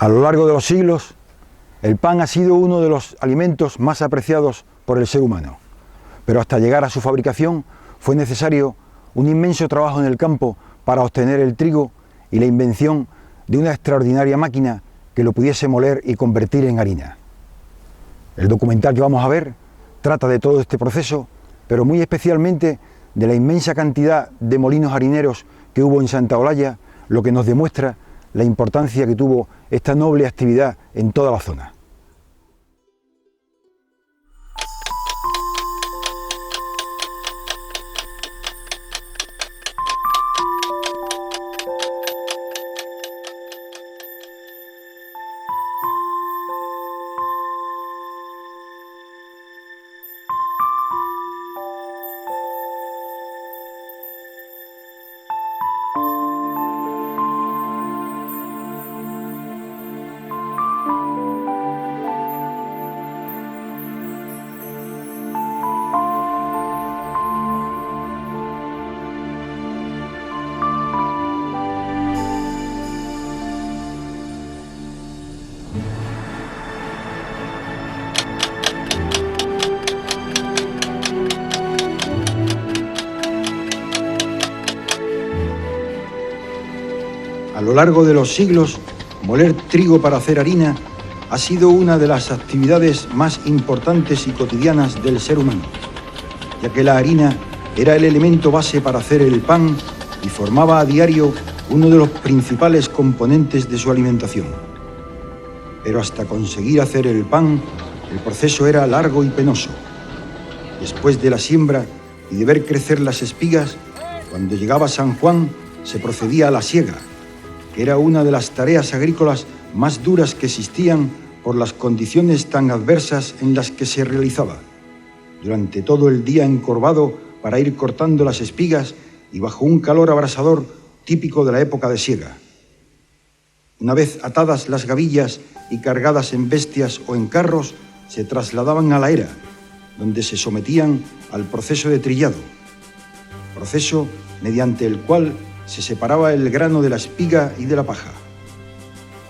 A lo largo de los siglos, el pan ha sido uno de los alimentos más apreciados por el ser humano, pero hasta llegar a su fabricación fue necesario un inmenso trabajo en el campo para obtener el trigo y la invención de una extraordinaria máquina que lo pudiese moler y convertir en harina. El documental que vamos a ver trata de todo este proceso, pero muy especialmente de la inmensa cantidad de molinos harineros que hubo en Santa Olalla, lo que nos demuestra la importancia que tuvo esta noble actividad en toda la zona. A lo largo de los siglos, moler trigo para hacer harina ha sido una de las actividades más importantes y cotidianas del ser humano, ya que la harina era el elemento base para hacer el pan y formaba a diario uno de los principales componentes de su alimentación. Pero hasta conseguir hacer el pan, el proceso era largo y penoso. Después de la siembra y de ver crecer las espigas, cuando llegaba San Juan, se procedía a la siega, que era una de las tareas agrícolas más duras que existían por las condiciones tan adversas en las que se realizaba. Durante todo el día encorvado para ir cortando las espigas y bajo un calor abrasador típico de la época de siega. Una vez atadas las gavillas y cargadas en bestias o en carros, se trasladaban a la era, donde se sometían al proceso de trillado, proceso mediante el cual se separaba el grano de la espiga y de la paja.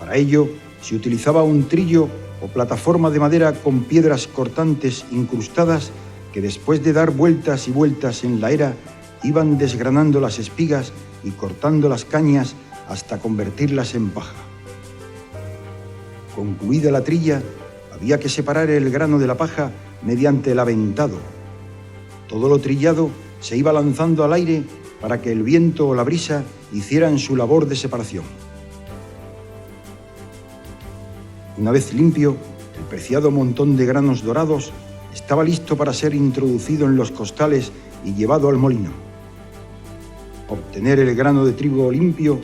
Para ello se utilizaba un trillo o plataforma de madera con piedras cortantes incrustadas que después de dar vueltas y vueltas en la era iban desgranando las espigas y cortando las cañas hasta convertirlas en paja. Concluida la trilla, había que separar el grano de la paja mediante el aventado. Todo lo trillado se iba lanzando al aire para que el viento o la brisa hicieran su labor de separación. Una vez limpio, el preciado montón de granos dorados estaba listo para ser introducido en los costales y llevado al molino. Obtener el grano de trigo limpio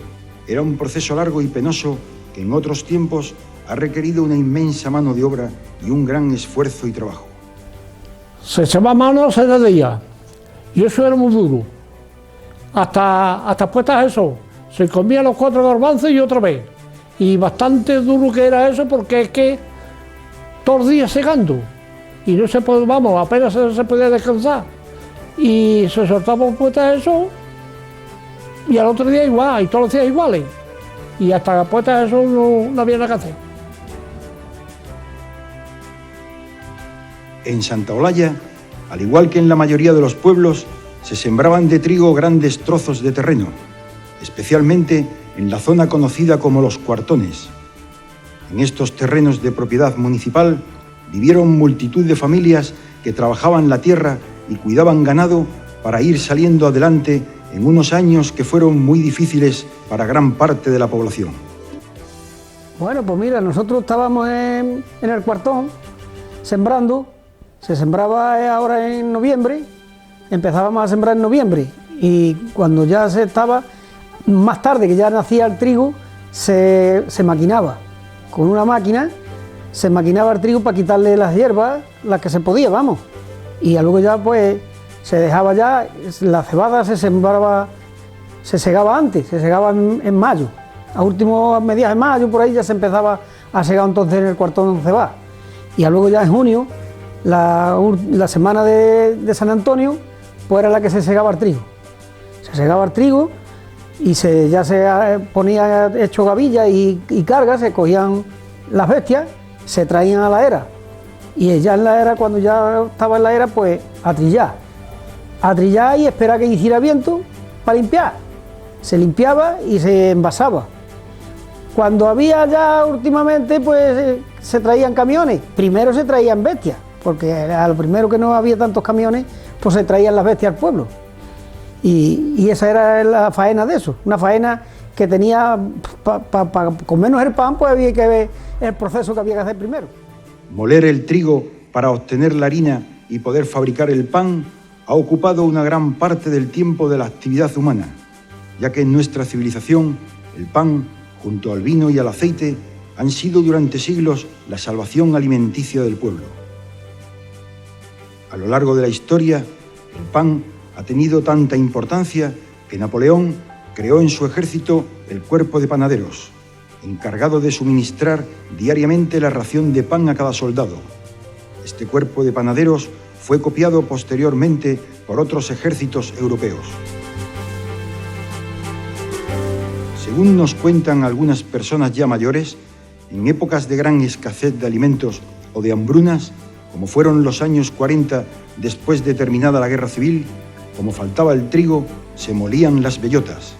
era un proceso largo y penoso que en otros tiempos ha requerido una inmensa mano de obra y un gran esfuerzo y trabajo. Se echaba mano 6 días y eso era muy duro. Hasta puestas eso, se comía los 4 garbanzos y otra vez. Y bastante duro que era eso porque es que todos los días segando. Y no se podía, vamos, apenas se podía descansar. Y se soltaba puestas eso y al otro día igual, y todos los días iguales. Y hasta puestas eso no había nada que hacer. En Santa Olalla, al igual que en la mayoría de los pueblos, se sembraban de trigo grandes trozos de terreno, especialmente en la zona conocida como Los Cuartones. En estos terrenos de propiedad municipal vivieron multitud de familias que trabajaban la tierra y cuidaban ganado para ir saliendo adelante en unos años que fueron muy difíciles para gran parte de la población. Bueno, pues mira, nosotros estábamos en el Cuartón sembrando. Se sembraba ahora en noviembre, empezábamos a sembrar en noviembre y cuando ya se estaba, más tarde que ya nacía el trigo, se maquinaba. Con una máquina se maquinaba el trigo para quitarle las hierbas, las que se podía, vamos. Y luego ya pues se dejaba ya, la cebada se sembraba, se segaba antes, se segaba en mayo. A últimos mediados de mayo por ahí ya se empezaba a segar entonces en el Cuartón cebada. Y luego ya en junio, la semana de San Antonio, pues era la que se segaba el trigo. Se segaba el trigo ya se ponía hecho gavilla y carga, se cogían las bestias, se traían a la era. Y ya en la era, cuando ya estaba en la era, pues a trillar y esperar que hiciera viento para limpiar. Se limpiaba y se envasaba. Cuando había ya últimamente, pues se traían camiones. Primero se traían bestias, porque a lo primero que no había tantos camiones, pues se traían las bestias al pueblo. Y esa era la faena de eso, una faena que tenía, con menos el pan, pues había que ver el proceso que había que hacer primero. Moler el trigo para obtener la harina y poder fabricar el pan ha ocupado una gran parte del tiempo de la actividad humana, ya que en nuestra civilización el pan, junto al vino y al aceite, han sido durante siglos la salvación alimenticia del pueblo. A lo largo de la historia, el pan ha tenido tanta importancia que Napoleón creó en su ejército el cuerpo de panaderos, encargado de suministrar diariamente la ración de pan a cada soldado. Este cuerpo de panaderos fue copiado posteriormente por otros ejércitos europeos. Según nos cuentan algunas personas ya mayores, en épocas de gran escasez de alimentos o de hambrunas, como fueron los años 40 después de terminada la guerra civil, como faltaba el trigo, se molían las bellotas.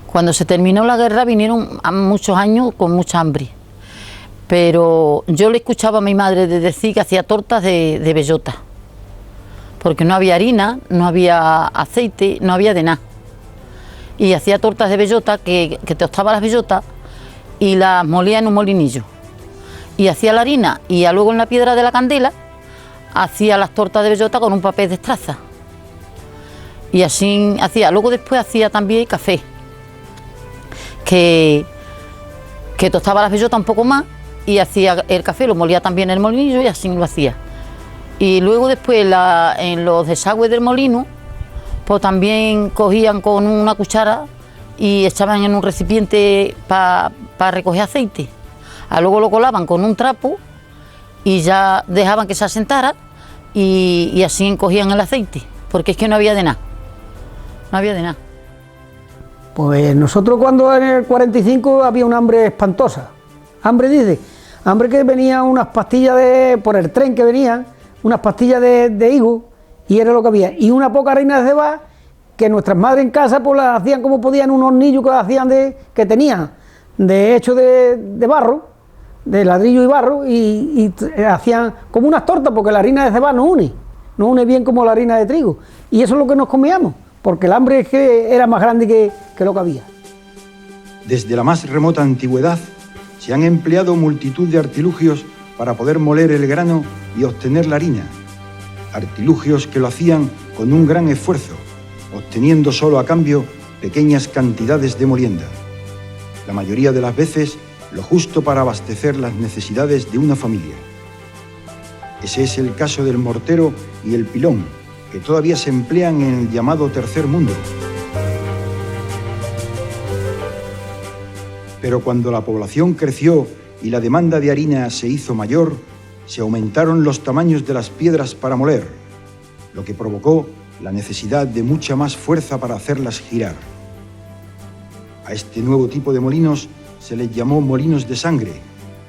Cuando se terminó la guerra vinieron muchos años con mucha hambre, pero yo le escuchaba a mi madre decir que hacía tortas de bellota, porque no había harina, no había aceite, no había de nada. Y hacía tortas de bellota que tostaba las bellotas y las molía en un molinillo. Y hacía la harina y luego en la piedra de la candela hacía las tortas de bellota con un papel de estraza. Y así hacía. Luego después hacía también café, que tostaba las bellotas un poco más y hacía el café, lo molía también en el molinillo y así lo hacía. Y luego después en los desagües del molino, pues también cogían con una cuchara y echaban en un recipiente para recoger aceite. Luego lo colaban con un trapo y ya dejaban que se asentara y así cogían el aceite, porque es que no había de nada. No había de nada. Pues nosotros cuando en el 45 había un hambre espantosa. Hambre que venían unas pastillas por el tren que venían, unas pastillas de higo, y era lo que había. Y una poca harina de cebada que nuestras madres en casa pues las hacían como podían, un hornillo que hacían que tenían de hecho de barro, de ladrillo y barro, y hacían como unas tortas, porque la harina de cebada no une bien como la harina de trigo. Y eso es lo que nos comíamos, porque el hambre es que era más grande que lo que había. Desde la más remota antigüedad se han empleado multitud de artilugios para poder moler el grano y obtener la harina. Artilugios que lo hacían con un gran esfuerzo, obteniendo solo a cambio pequeñas cantidades de molienda. La mayoría de las veces lo justo para abastecer las necesidades de una familia. Ese es el caso del mortero y el pilón, que todavía se emplean en el llamado tercer mundo. Pero cuando la población creció y la demanda de harina se hizo mayor, se aumentaron los tamaños de las piedras para moler, lo que provocó la necesidad de mucha más fuerza para hacerlas girar. A este nuevo tipo de molinos se les llamó molinos de sangre,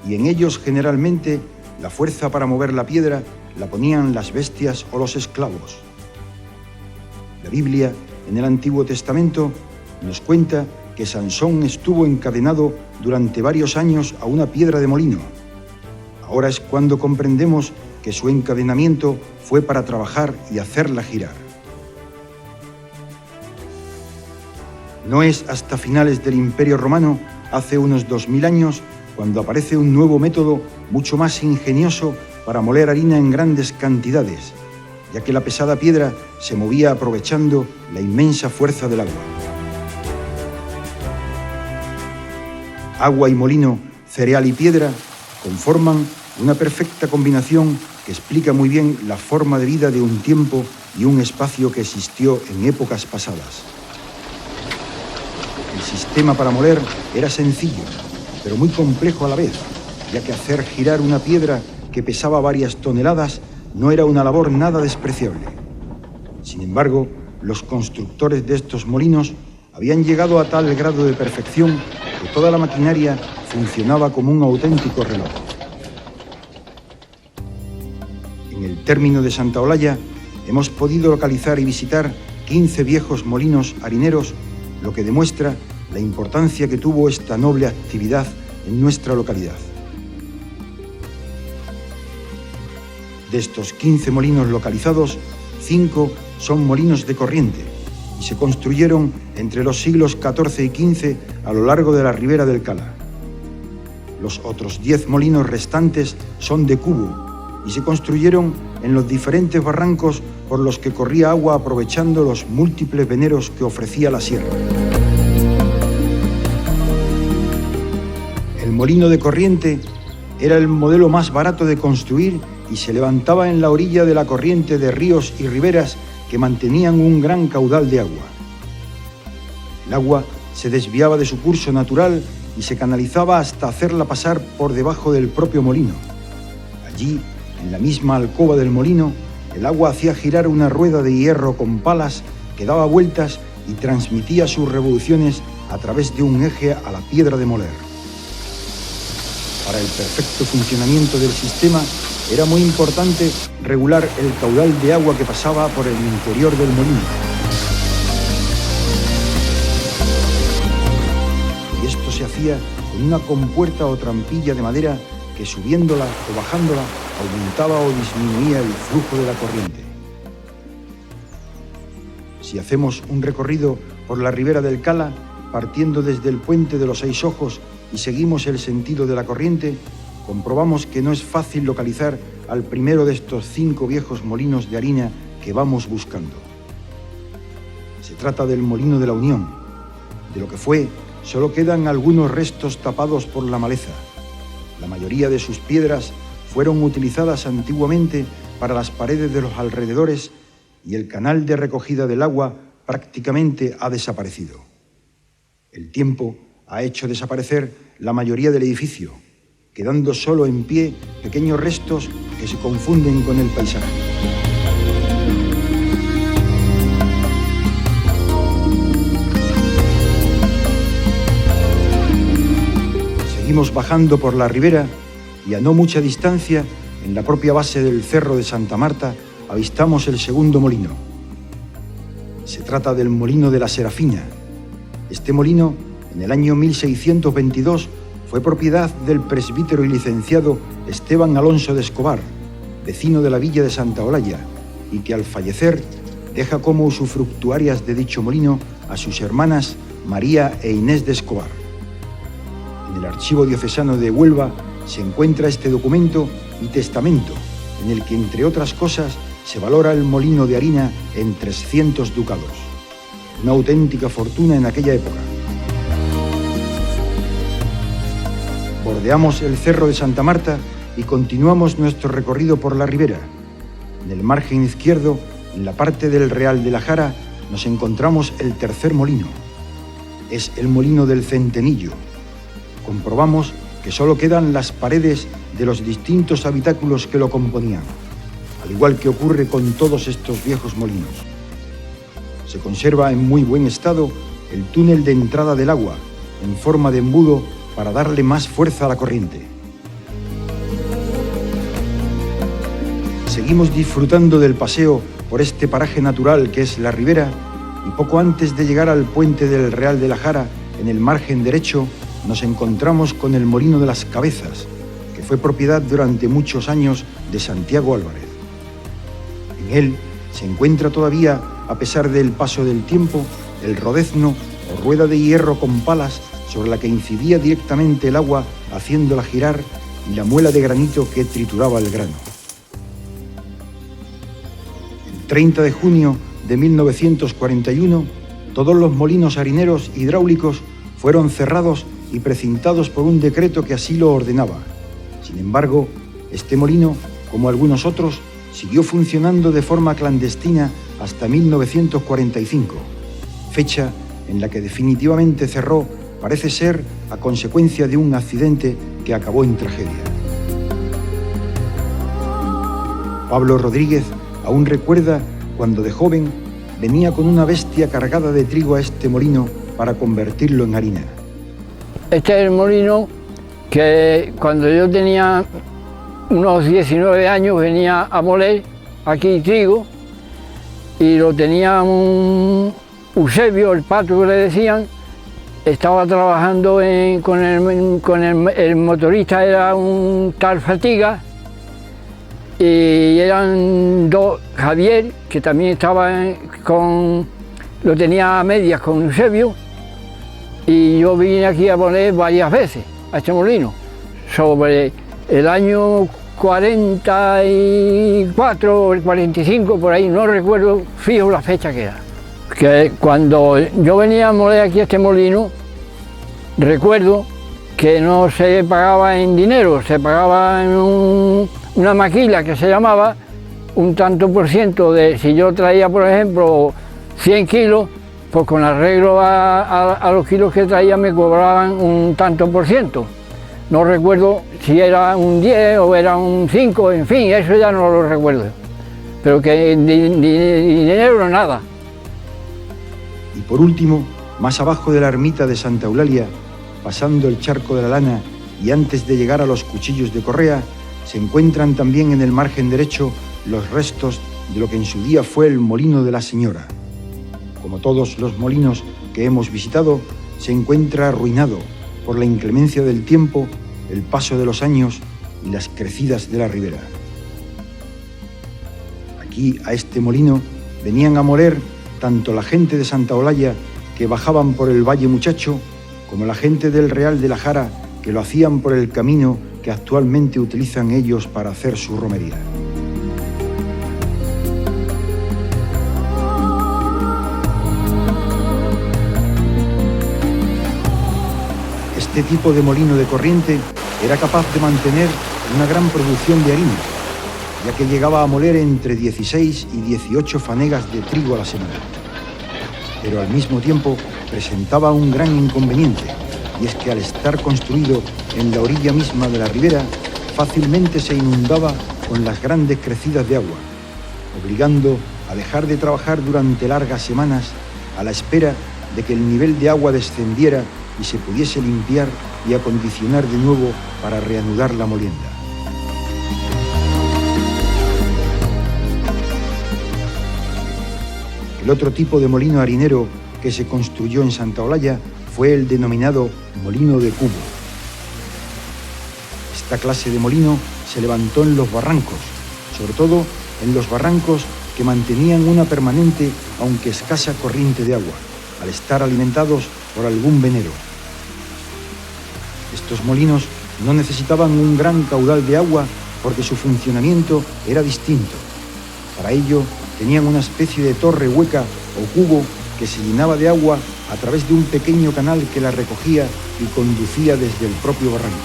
y en ellos generalmente la fuerza para mover la piedra la ponían las bestias o los esclavos. La Biblia, en el Antiguo Testamento, nos cuenta que Sansón estuvo encadenado durante varios años a una piedra de molino. Ahora es cuando comprendemos que su encadenamiento fue para trabajar y hacerla girar. No es hasta finales del Imperio Romano, hace unos 2000 años, cuando aparece un nuevo método mucho más ingenioso para moler harina en grandes cantidades, ya que la pesada piedra se movía aprovechando la inmensa fuerza del agua. Agua y molino, cereal y piedra conforman una perfecta combinación que explica muy bien la forma de vida de un tiempo y un espacio que existió en épocas pasadas. El sistema para moler era sencillo, pero muy complejo a la vez, ya que hacer girar una piedra que pesaba varias toneladas no era una labor nada despreciable. Sin embargo, los constructores de estos molinos habían llegado a tal grado de perfección que toda la maquinaria funcionaba como un auténtico reloj. En el término de Santa Olalla hemos podido localizar y visitar 15 viejos molinos harineros, lo que demuestra la importancia que tuvo esta noble actividad en nuestra localidad. De estos 15 molinos localizados, 5 son molinos de corriente y se construyeron entre los siglos XIV y XV a lo largo de la ribera del Cala. Los otros 10 molinos restantes son de cubo y se construyeron en los diferentes barrancos por los que corría agua, aprovechando los múltiples veneros que ofrecía la sierra. El molino de corriente era el modelo más barato de construir y se levantaba en la orilla de la corriente de ríos y riberas que mantenían un gran caudal de agua. El agua se desviaba de su curso natural y se canalizaba hasta hacerla pasar por debajo del propio molino. Allí, en la misma alcoba del molino, el agua hacía girar una rueda de hierro con palas que daba vueltas y transmitía sus revoluciones a través de un eje a la piedra de moler. Para el perfecto funcionamiento del sistema era muy importante regular el caudal de agua que pasaba por el interior del molino. Y esto se hacía con una compuerta o trampilla de madera que, subiéndola o bajándola, aumentaba o disminuía el flujo de la corriente. Si hacemos un recorrido por la ribera del Cala, partiendo desde el puente de los 6 Ojos y seguimos el sentido de la corriente, comprobamos que no es fácil localizar al primero de estos 5 viejos molinos de harina que vamos buscando. Se trata del Molino de la Unión. De lo que fue, solo quedan algunos restos tapados por la maleza. La mayoría de sus piedras fueron utilizadas antiguamente para las paredes de los alrededores y el canal de recogida del agua prácticamente ha desaparecido. El tiempo ha hecho desaparecer la mayoría del edificio, quedando solo en pie pequeños restos que se confunden con el paisaje. Seguimos bajando por la ribera y a no mucha distancia, en la propia base del Cerro de Santa Marta, avistamos el segundo molino. Se trata del Molino de la Serafina. Este molino, en el año 1622, fue propiedad del presbítero y licenciado Esteban Alonso de Escobar, vecino de la villa de Santa Olalla, y que al fallecer deja como usufructuarias de dicho molino a sus hermanas María e Inés de Escobar. En el archivo diocesano de Huelva se encuentra este documento y testamento, en el que, entre otras cosas, se valora el molino de harina en 300 ducados. Una auténtica fortuna en aquella época. Bordeamos el Cerro de Santa Marta y continuamos nuestro recorrido por la ribera. En el margen izquierdo, en la parte del Real de la Jara, nos encontramos el tercer molino. Es el Molino del Centenillo. Comprobamos que solo quedan las paredes de los distintos habitáculos que lo componían, al igual que ocurre con todos estos viejos molinos. Se conserva en muy buen estado el túnel de entrada del agua, en forma de embudo para darle más fuerza a la corriente. Seguimos disfrutando del paseo por este paraje natural que es la ribera y poco antes de llegar al puente del Real de la Jara, en el margen derecho, nos encontramos con el Molino de las Cabezas, que fue propiedad durante muchos años de Santiago Álvarez. En él se encuentra todavía, a pesar del paso del tiempo, el rodezno o rueda de hierro con palas sobre la que incidía directamente el agua haciéndola girar y la muela de granito que trituraba el grano. El 30 de junio de 1941, todos los molinos harineros hidráulicos fueron cerrados y precintados por un decreto que así lo ordenaba. Sin embargo, este molino, como algunos otros, siguió funcionando de forma clandestina hasta 1945, fecha en la que definitivamente cerró, parece ser a consecuencia de un accidente que acabó en tragedia. Pablo Rodríguez aún recuerda cuando de joven venía con una bestia cargada de trigo a este molino para convertirlo en harina. Este es el molino que cuando yo tenía unos 19 años venía a moler aquí trigo y lo tenía un Eusebio, el pato que le decían. Estaba trabajando con el motorista, era un tal Fatiga, y eran dos, Javier, que también estaba lo tenía a medias con Eusebio, y yo vine aquí a poner varias veces a este molino, sobre el año 44 o el 45, por ahí, no recuerdo fijo la fecha que era. Que cuando yo venía a moler aquí a este molino, recuerdo que no se pagaba en dinero, se pagaba en una maquila que se llamaba un tanto por ciento de, si yo traía por ejemplo 100 kilos, pues con arreglo a los kilos que traía me cobraban un tanto por ciento. No recuerdo si era un 10 o era un 5, en fin, eso ya no lo recuerdo. Pero que dinero nada. Y por último, más abajo de la ermita de Santa Eulalia, pasando el charco de la Lana y antes de llegar a los Cuchillos de Correa, se encuentran también en el margen derecho los restos de lo que en su día fue el Molino de la Señora. Como todos los molinos que hemos visitado, se encuentra arruinado por la inclemencia del tiempo, el paso de los años y las crecidas de la ribera. Aquí, a este molino, venían a moler tanto la gente de Santa Eulalia, que bajaban por el Valle Muchacho, como la gente del Real de la Jara, que lo hacían por el camino que actualmente utilizan ellos para hacer su romería. Este tipo de molino de corriente era capaz de mantener una gran producción de harina, ya que llegaba a moler entre 16 y 18 fanegas de trigo a la semana. Pero al mismo tiempo presentaba un gran inconveniente, y es que al estar construido en la orilla misma de la ribera, fácilmente se inundaba con las grandes crecidas de agua, obligando a dejar de trabajar durante largas semanas a la espera de que el nivel de agua descendiera y se pudiese limpiar y acondicionar de nuevo para reanudar la molienda. El otro tipo de molino harinero que se construyó en Santa Eulalia fue el denominado molino de cubo. Esta clase de molino se levantó en los barrancos, sobre todo en los barrancos que mantenían una permanente, aunque escasa, corriente de agua, al estar alimentados por algún venero. Estos molinos no necesitaban un gran caudal de agua porque su funcionamiento era distinto. Para ello, tenían una especie de torre hueca o cubo que se llenaba de agua a través de un pequeño canal que la recogía y conducía desde el propio barranco.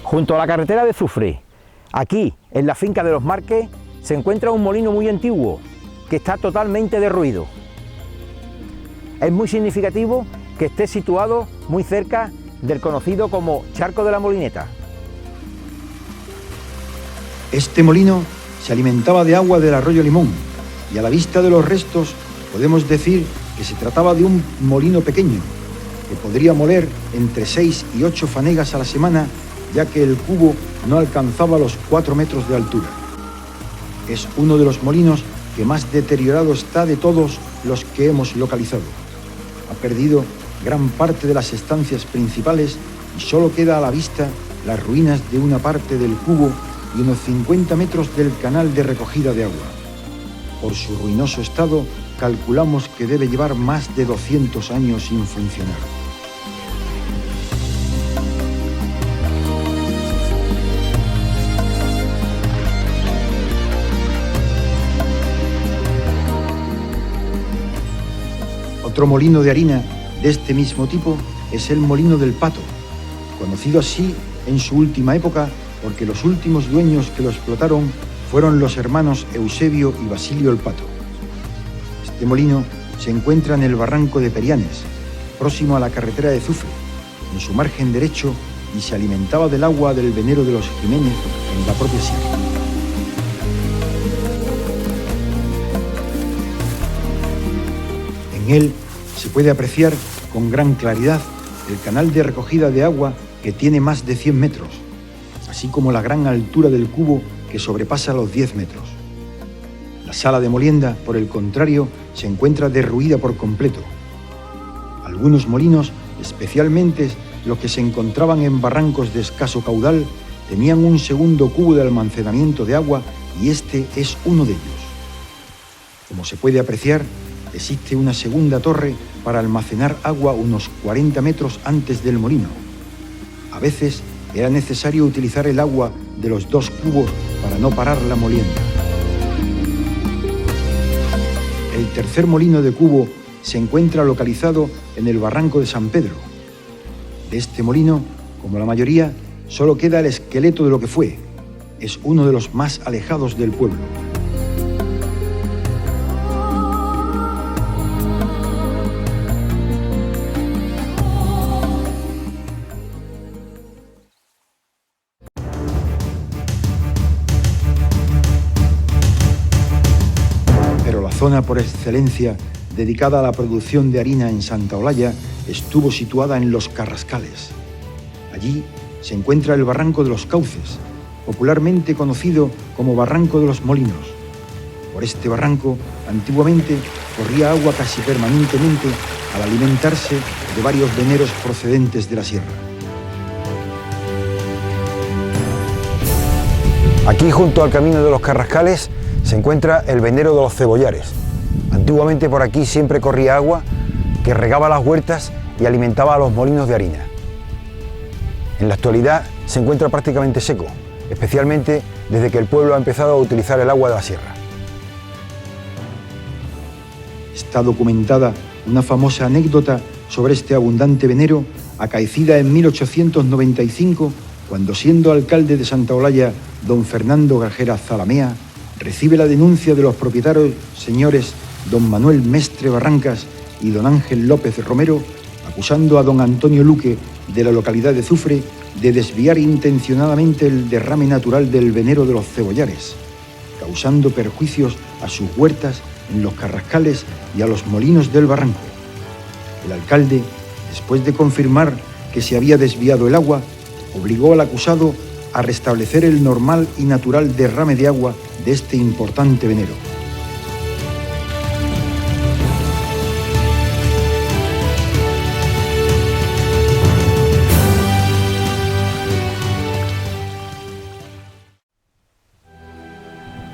Junto a la carretera de Zufre, aquí, en la finca de los Marques, se encuentra un molino muy antiguo, que está totalmente derruido. Es muy significativo que esté situado muy cerca del conocido como Charco de la Molineta. Este molino se alimentaba de agua del arroyo Limón, y a la vista de los restos podemos decir que se trataba de un molino pequeño, que podría moler entre 6 y 8 fanegas a la semana, ya que el cubo no alcanzaba los 4 metros de altura. Es uno de los molinos que más deteriorado está de todos los que hemos localizado. Ha perdido gran parte de las estancias principales y solo queda a la vista las ruinas de una parte del cubo y unos 50 metros del canal de recogida de agua. Por su ruinoso estado, calculamos que debe llevar más de 200 años sin funcionar. Otro molino de harina de este mismo tipo es el Molino del Pato, conocido así en su última época porque los últimos dueños que lo explotaron fueron los hermanos Eusebio y Basilio el Pato. Este molino se encuentra en el barranco de Perianes, próximo a la carretera de Zufre, en su margen derecho, y se alimentaba del agua del venero de los Jiménez en la propia sierra. En él se puede apreciar con gran claridad el canal de recogida de agua que tiene más de 100 metros, así como la gran altura del cubo que sobrepasa los 10 metros. La sala de molienda, por el contrario, se encuentra derruida por completo. Algunos molinos, especialmente los que se encontraban en barrancos de escaso caudal, tenían un segundo cubo de almacenamiento de agua y este es uno de ellos. Como se puede apreciar, existe una segunda torre para almacenar agua unos 40 metros antes del molino. A veces era necesario utilizar el agua de los dos cubos para no parar la molienda. El tercer molino de cubo se encuentra localizado en el barranco de San Pedro. De este molino, como la mayoría, solo queda el esqueleto de lo que fue. Es uno de los más alejados del pueblo. Pero la zona por excelencia dedicada a la producción de harina en Santa Olalla estuvo situada en Los Carrascales. Allí se encuentra el Barranco de los Cauces, popularmente conocido como Barranco de los Molinos. Por este barranco, antiguamente, corría agua casi permanentemente al alimentarse de varios veneros procedentes de la sierra. Aquí, junto al camino de los Carrascales, se encuentra el venero de los Cebollares. Antiguamente por aquí siempre corría agua que regaba las huertas y alimentaba a los molinos de harina. En la actualidad se encuentra prácticamente seco, especialmente desde que el pueblo ha empezado a utilizar el agua de la sierra. Está documentada una famosa anécdota sobre este abundante venero, acaecida en 1895, cuando, siendo alcalde de Santa Olalla, don Fernando Grajera Zalamea, recibe la denuncia de los propietarios señores don Manuel Mestre Barrancas y don Ángel López Romero, acusando a don Antonio Luque, de la localidad de Zufre, de desviar intencionadamente el derrame natural del venero de los Cebollares, causando perjuicios a sus huertas en los Carrascales y a los molinos del barranco. El alcalde, después de confirmar que se había desviado el agua, obligó al acusado a restablecer el normal y natural derrame de agua de este importante venero.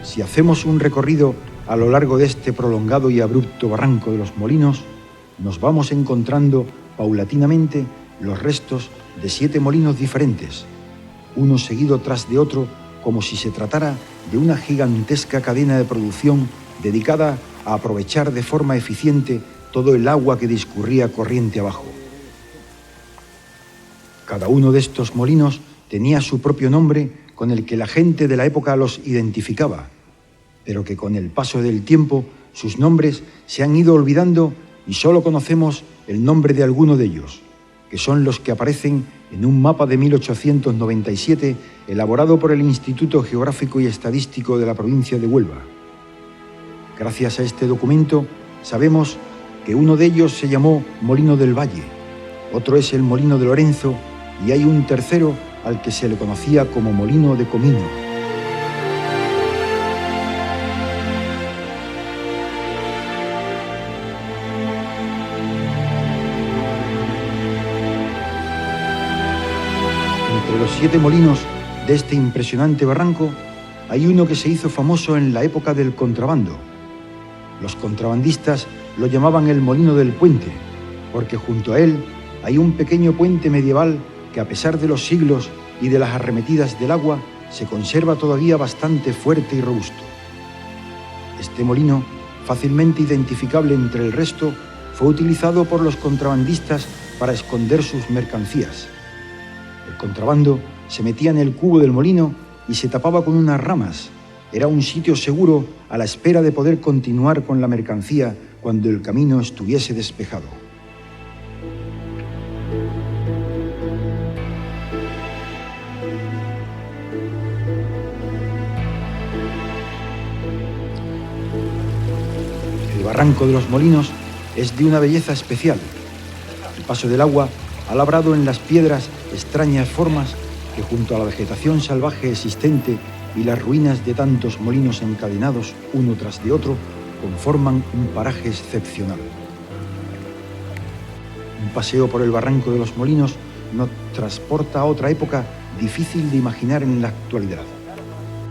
Si hacemos un recorrido a lo largo de este prolongado y abrupto barranco de los Molinos, nos vamos encontrando paulatinamente los restos de 7 molinos diferentes, uno seguido tras de otro, como si se tratara de una gigantesca cadena de producción dedicada a aprovechar de forma eficiente todo el agua que discurría corriente abajo. Cada uno de estos molinos tenía su propio nombre con el que la gente de la época los identificaba, pero que con el paso del tiempo sus nombres se han ido olvidando y solo conocemos el nombre de alguno de ellos, que son los que aparecen en un mapa de 1897 elaborado por el Instituto Geográfico y Estadístico de la provincia de Huelva. Gracias a este documento sabemos que uno de ellos se llamó Molino del Valle, otro es el Molino de Lorenzo y hay un tercero al que se le conocía como Molino de Comino. Entre los 7 molinos de este impresionante barranco, hay uno que se hizo famoso en la época del contrabando. Los contrabandistas lo llamaban el Molino del Puente, porque junto a él hay un pequeño puente medieval que, a pesar de los siglos y de las arremetidas del agua, se conserva todavía bastante fuerte y robusto. Este molino, fácilmente identificable entre el resto, fue utilizado por los contrabandistas para esconder sus mercancías. El contrabando se metía en el cubo del molino y se tapaba con unas ramas. Era un sitio seguro a la espera de poder continuar con la mercancía cuando el camino estuviese despejado. El Barranco de los Molinos es de una belleza especial. El paso del agua ha labrado en las piedras extrañas formas que, junto a la vegetación salvaje existente y las ruinas de tantos molinos encadenados uno tras de otro, conforman un paraje excepcional. Un paseo por el barranco de los Molinos nos transporta a otra época difícil de imaginar en la actualidad,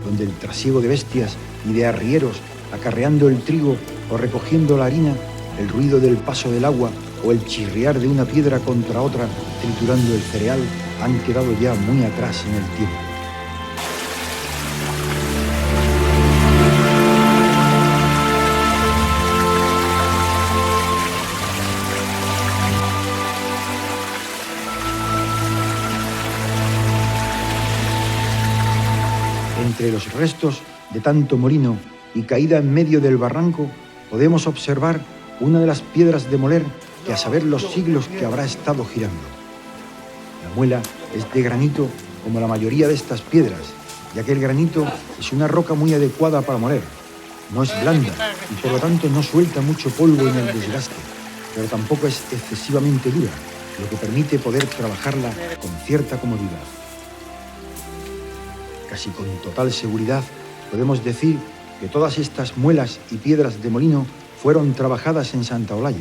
donde el trasiego de bestias y de arrieros acarreando el trigo o recogiendo la harina, el ruido del paso del agua o el chirriar de una piedra contra otra triturando el cereal han quedado ya muy atrás en el tiempo. Entre los restos de tanto molino y caída en medio del barranco, podemos observar una de las piedras de moler que a saber los siglos que habrá estado girando. La muela es de granito como la mayoría de estas piedras, ya que el granito es una roca muy adecuada para moler. No es blanda y por lo tanto no suelta mucho polvo en el desgaste, pero tampoco es excesivamente dura, lo que permite poder trabajarla con cierta comodidad. Casi con total seguridad podemos decir que todas estas muelas y piedras de molino fueron trabajadas en Santa Olalla.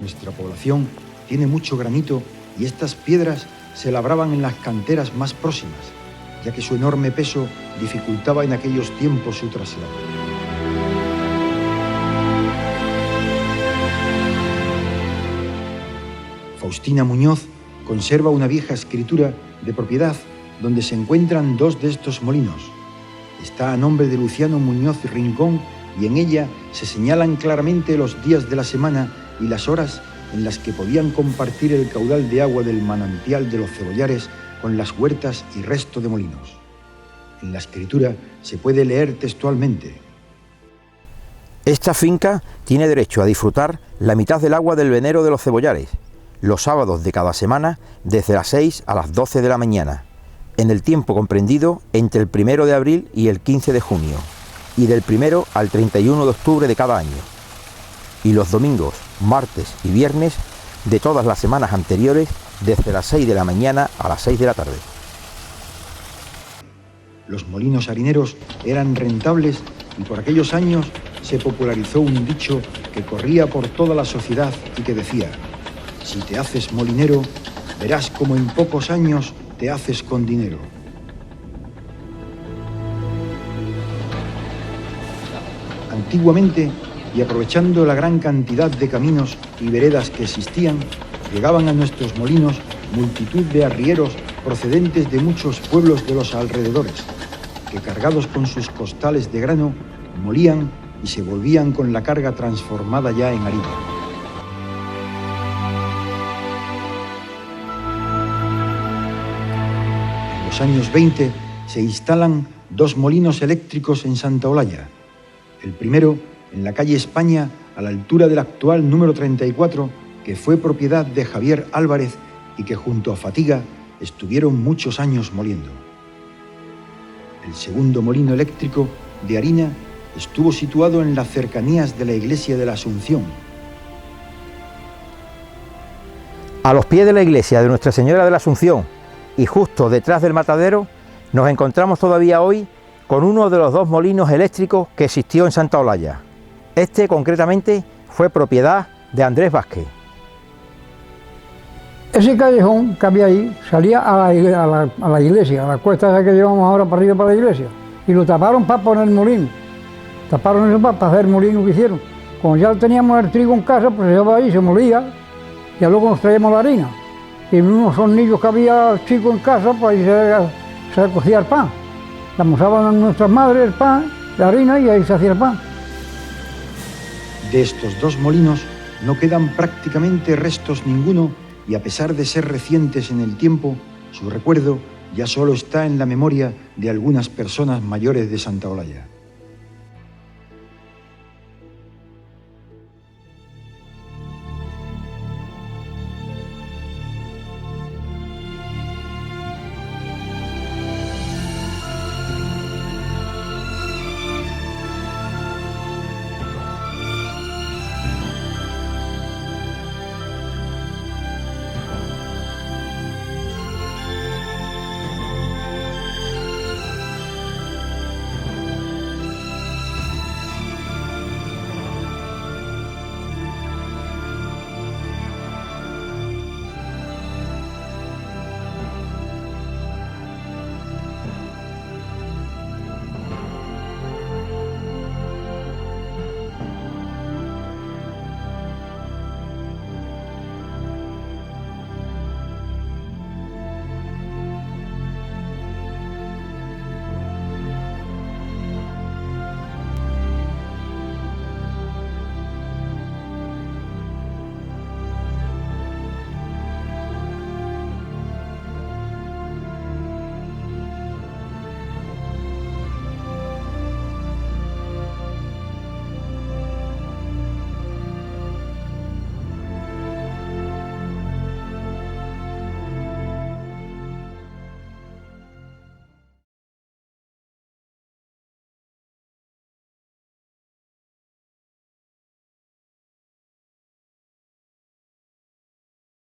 Nuestra población tiene mucho granito y estas piedras se labraban en las canteras más próximas, ya que su enorme peso dificultaba en aquellos tiempos su traslado. Faustina Muñoz conserva una vieja escritura de propiedad donde se encuentran dos de estos molinos. Está a nombre de Luciano Muñoz Rincón y en ella se señalan claramente los días de la semana y las horas en las que podían compartir el caudal de agua del manantial de los Cebollares con las huertas y resto de molinos. En la escritura se puede leer textualmente: Esta finca tiene derecho a disfrutar la mitad del agua del venero de los Cebollares, los sábados de cada semana desde las 6 a las 12 de la mañana, en el tiempo comprendido entre el 1 de abril y el 15 de junio, y del 1 al 31 de octubre de cada año, y los domingos, martes y viernes de todas las semanas anteriores desde las 6 de la mañana a las 6 de la tarde. Los molinos harineros eran rentables y por aquellos años se popularizó un dicho que corría por toda la sociedad y que decía: si te haces molinero, verás como en pocos años te haces con dinero. Antiguamente, y aprovechando la gran cantidad de caminos y veredas que existían, llegaban a nuestros molinos multitud de arrieros procedentes de muchos pueblos de los alrededores, que cargados con sus costales de grano, molían y se volvían con la carga transformada ya en harina. En los años 20 se instalan dos molinos eléctricos en Santa Olalla. El primero en la calle España, a la altura del actual número 34, que fue propiedad de Javier Álvarez y que junto a Fatiga estuvieron muchos años moliendo. El segundo molino eléctrico de harina estuvo situado en las cercanías de la iglesia de la Asunción. A los pies de la iglesia de Nuestra Señora de la Asunción y justo detrás del matadero, nos encontramos todavía hoy con uno de los dos molinos eléctricos que existió en Santa Olalla. Este concretamente fue propiedad de Andrés Vázquez. Ese callejón que había ahí salía a la iglesia, a la cuesta esa que llevamos ahora para arriba para la iglesia, y lo taparon para poner molino. Taparon eso para hacer el molino que hicieron. Como ya teníamos el trigo en casa, pues se llevaba ahí, se molía, y luego nos traíamos la harina. Y en unos hornillos que había chicos en casa, pues ahí se recogía el pan. Le amosaban a nuestras madres el pan, la harina, y ahí se hacía el pan. De estos dos molinos no quedan prácticamente restos ninguno y a pesar de ser recientes en el tiempo, su recuerdo ya solo está en la memoria de algunas personas mayores de Santa Olalla.